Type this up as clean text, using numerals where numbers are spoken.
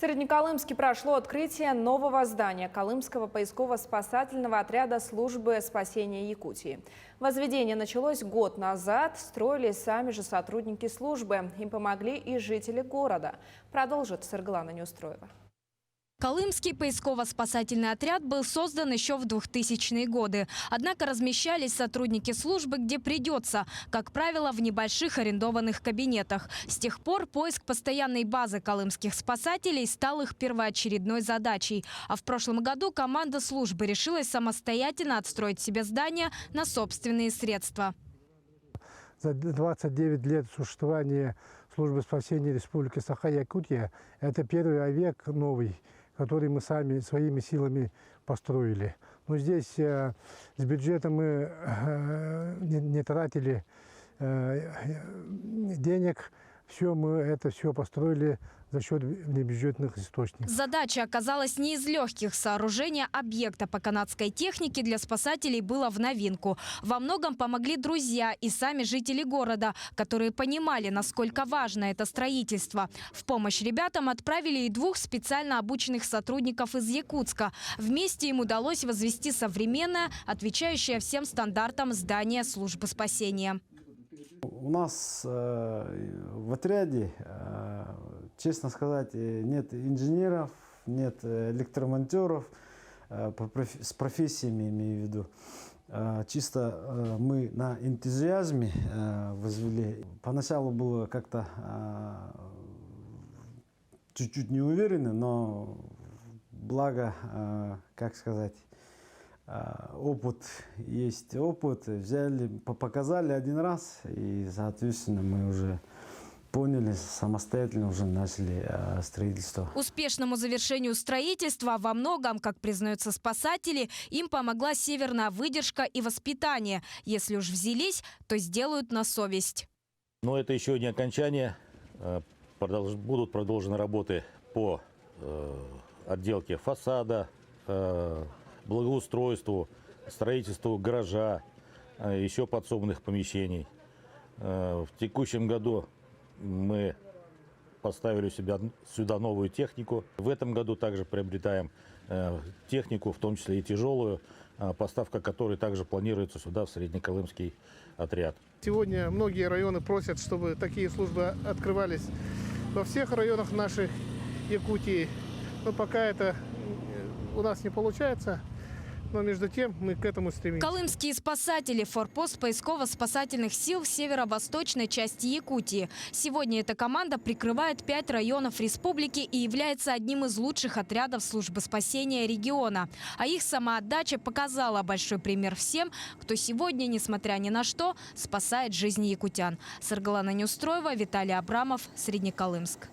Среднеколымске прошло открытие нового здания Колымского поисково-спасательного отряда службы спасения Якутии. Возведение началось год назад, строили сами же сотрудники службы. Им помогли и жители города. Продолжит Сырглана Неустроева. Колымский поисково-спасательный отряд был создан еще в 2000-е годы. Однако размещались сотрудники службы где придется, как правило, в небольших арендованных кабинетах. С тех пор поиск постоянной базы колымских спасателей стал их первоочередной задачей. А в прошлом году команда службы решилась самостоятельно отстроить себе здание на собственные средства. За 29 лет существования службы спасения Республики Саха-Якутия это первый объект новый, который мы сами своими силами построили. Но здесь с бюджетом мы не тратили денег. Мы это все построили за счет внебюджетных источников. Задача оказалась не из легких. Сооружение объекта по канадской технике для спасателей было в новинку. Во многом помогли друзья и сами жители города, которые понимали, насколько важно это строительство. В помощь ребятам отправили и 2 специально обученных сотрудников из Якутска. Вместе им удалось возвести современное, отвечающее всем стандартам здание службы спасения. У нас в отряде, честно сказать, нет инженеров, нет электромонтеров, с профессиями имею в виду. Чисто мы на энтузиазме возвели. Поначалу было как-то чуть-чуть неуверенно, но благо, как сказать, опыт есть опыт. Взяли, показали один раз, и, соответственно, мы уже поняли, самостоятельно уже начали строительство. Успешному завершению строительства во многом, как признаются спасатели, им помогла северная выдержка и воспитание. Если уж взялись, то сделают на совесть. Но это еще не окончание. Будут продолжены работы по отделке фасада, благоустройству, строительству гаража, еще подсобных помещений. В текущем году мы поставили сюда новую технику. В этом году также приобретаем технику, в том числе и тяжелую, поставка которой также планируется сюда, в Среднеколымский отряд. Сегодня многие районы просят, чтобы такие службы открывались во всех районах нашей Якутии. Но пока это у нас не получается. Но между тем мы к этому стремимся. Колымские спасатели – форпост поисково-спасательных сил в северо-восточной части Якутии. Сегодня эта команда прикрывает 5 районов республики и является одним из лучших отрядов службы спасения региона. А их самоотдача показала большой пример всем, кто сегодня, несмотря ни на что, спасает жизни якутян. Сырглана Неустроева, Виталий Абрамов, Среднеколымск.